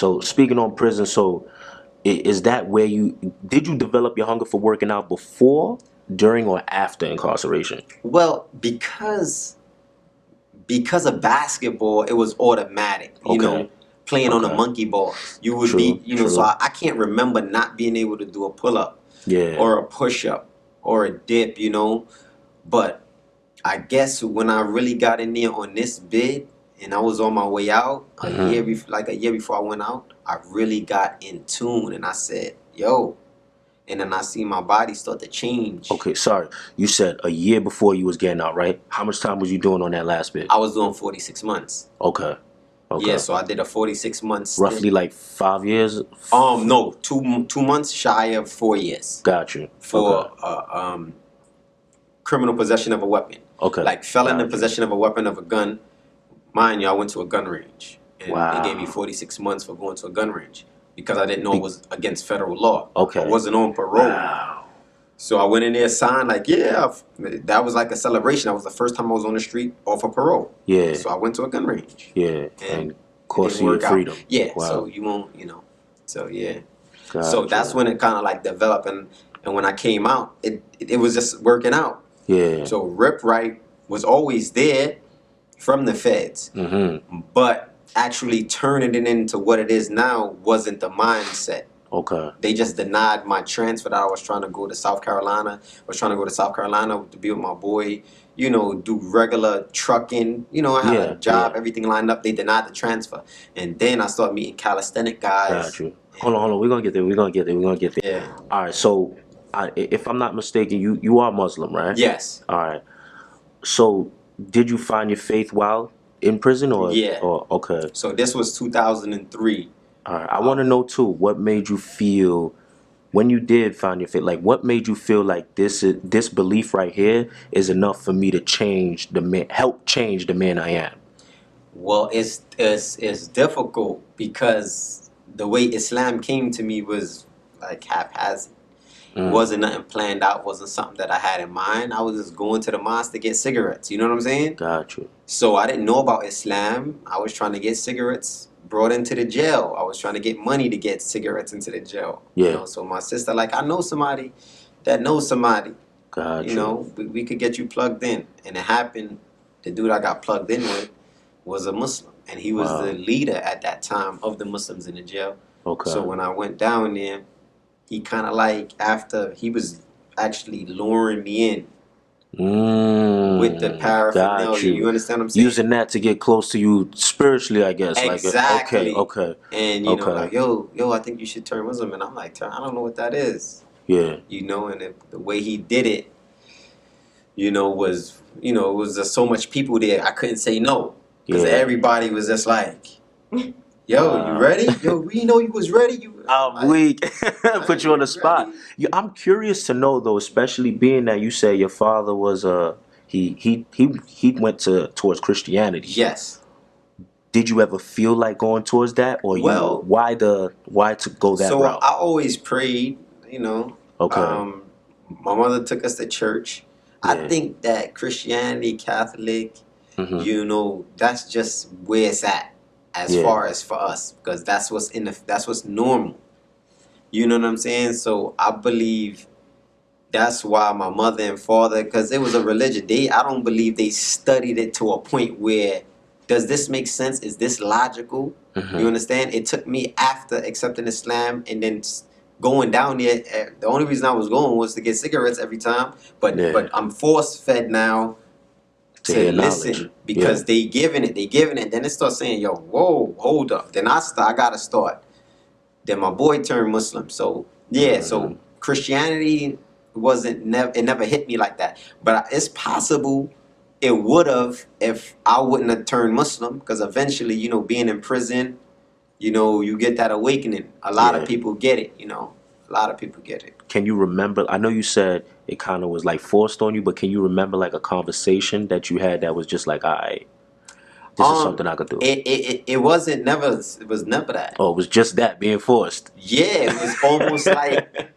So speaking on prison, so is that where did you develop your hunger for working out before, during, or after incarceration? Well, because of basketball, it was automatic. You know, playing on the monkey balls, you would be, you know. So I can't remember not being able to do a pull up, or a push up, or a dip. You know, but I guess when I really got in there on this bid, and I was on my way out a year before I went out, I really got in tune, and I said, "Yo." And then I see my body start to change. Okay, sorry. You said a year before you was getting out, right? How much time was you doing on that last bit? I was doing 46 months. Okay. Yeah, so I did a 46 months. Roughly like 5 years? No, 2 months shy of 4 years. Got you. For criminal possession of a weapon. Okay. Like felon in possession of a weapon, of a gun. Mind you, I went to a gun range. And they gave me 46 months for going to a gun range. Because I didn't know it was against federal law. Okay. I wasn't on parole. Wow. So I went in there, signed like, yeah, that was like a celebration. That was the first time I was on the street off of parole. Yeah. So I went to a gun range. Yeah. And cost you your freedom. Yeah. Wow. So you won't, you know. So yeah. Gotcha. So that's when it kind of like developed, and when I came out, it was just working out. Yeah. So RipRight was always there from the feds, but actually turning it into what it is now wasn't the mindset. Okay. They just denied my transfer that I was trying to go to South Carolina. I was trying to go to South Carolina to be with my boy, you know, do regular trucking. You know, I had a job, everything lined up. They denied the transfer. And then I started meeting calisthenic guys. Got you. Hold on. We're going to get there. Yeah. All right. So, if I'm not mistaken, you are Muslim, right? Yes. All right. So, did you find your faith while in prison, or? Yeah. Or, okay. So, this was 2003. All right. I want to know, too, what made you feel, when you did find your faith, like, what made you feel like this belief right here is enough for me to help change the man I am? Well, it's difficult because the way Islam came to me was like haphazard. It wasn't nothing planned out. Wasn't something that I had in mind. I was just going to the mosque to get cigarettes. You know what I'm saying? Got you. So I didn't know about Islam. I was trying to get cigarettes brought into the jail. I was trying to get money to get cigarettes into the jail. Yeah. You know, so my sister, like, I know somebody that knows somebody. Got you. You know, we could get you plugged in. And it happened, the dude I got plugged in with was a Muslim. And he was the leader at that time of the Muslims in the jail. Okay. So when I went down there, he kind of like, after he was actually luring me in with the paraphernalia. You understand what I'm saying? Using that to get close to you spiritually, I guess. Exactly. Like, okay. And you know, like, yo, I think you should turn Muslim. And I'm like, I don't know what that is. Yeah. You know, and the way he did it, you know, was, you know, it was just so much people there. I couldn't say no. Because everybody was just like, yo, you ready? Yo, we know you was ready. I'm weak. Put you on the spot. I'm curious to know, though, especially being that you say your father was he went towards Christianity. Yes. Did you ever feel like going towards that, or why to go that route? So I always prayed, you know. Okay. My mother took us to church. Yeah. I think that Christianity, Catholic, you know, that's just where it's at. As far as for us, because that's what's normal. You know what I'm saying? So I believe that's why my mother and father, because it was a religion. I don't believe they studied it to a point where, does this make sense? Is this logical? You understand? It took me after accepting Islam and then going down there. The only reason I was going was to get cigarettes every time. But I'm force fed now to listen, because they giving it. Then it starts saying, yo, whoa, hold up. Then I gotta start. Then my boy turned Muslim. So so Christianity it never hit me like that. But it's possible it would have if I wouldn't have turned Muslim, because eventually, you know, being in prison, you know, you get that awakening. A lot of people get it, you know. A lot of people get it. Can you remember, I know you said it kind of was like forced on you, but can you remember like a conversation that you had that was just like, all right, this is something I could do? It was never that. Oh, it was just that, being forced. Yeah, it was almost like,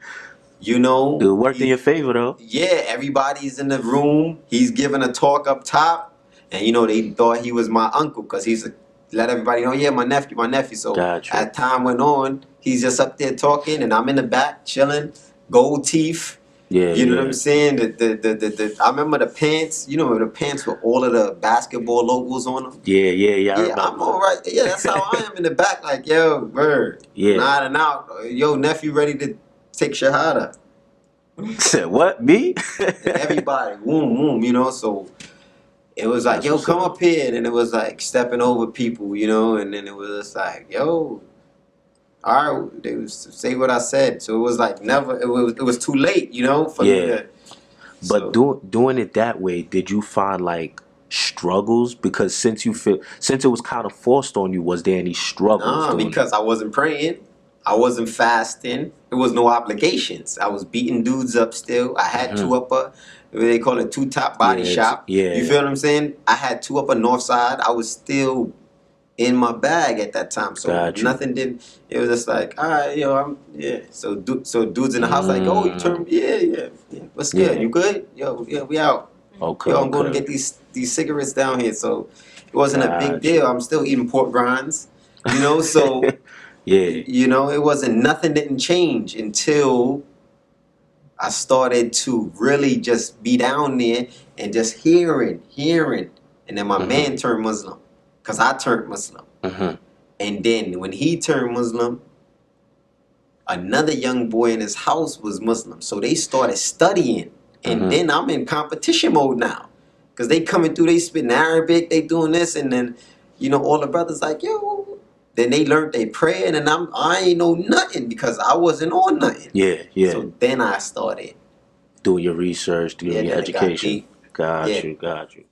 you know. It worked in your favor, though. Yeah, everybody's in the room. He's giving a talk up top. And, you know, they thought he was my uncle because he's let everybody know, yeah, my nephew, my nephew. So Got you. as time went on, he's just up there talking, and I'm in the back chilling, gold teeth. Yeah, You know what yeah. I'm saying? I remember the pants. You know the pants with all of the basketball logos on them. Yeah, yeah, yeah. I Yeah, remember. I'm all right. Yeah, that's how I am in the back. Like, yo, bird, Yeah. nodding out. Yo, nephew, ready to take Shahada. Said what? Me? And everybody, boom, boom. You know, so it was like, That's yo, what's come up. up here, and then it was like stepping over people, you know, and then it was just like, yo, all right, they was say what I said. So it was like never. It was too late, you know, for me Yeah. to. But So doing it that way, did you find like struggles? Because since it was kind of forced on you, was there any struggles nah, doing it? because I wasn't praying, I wasn't fasting. There was no obligations. I was beating dudes up still. I had two upper. They call it two top body Yeah, shop. yeah. You feel what I'm saying? I had two upper north side. I was still in my bag at that time, so Got you. nothing did. It was just like, all right, yo, I'm yeah. So dudes in the house like, oh, you turned, yeah. What's good? Yeah. You good? Yo, yeah, we out. Okay, Yo, I'm going to okay. get these cigarettes down here. So it wasn't a big Got deal. you. I'm still eating pork rinds, you know. So Yeah. you know, it wasn't nothing didn't change until I started to really just be down there and just hearing, and then my man turned Muslim, cause I turned Muslim. And then when he turned Muslim, another young boy in his house was Muslim. So they started studying. And then I'm in competition mode now. Because they coming through, they spitting Arabic, they doing this. And then, you know, all the brothers like, yo. Then they learned they prayer. And then I ain't know nothing because I wasn't on nothing. Yeah, yeah. So then I started. Doing your research, doing your then it got education. deep. Got Yeah. you, got you.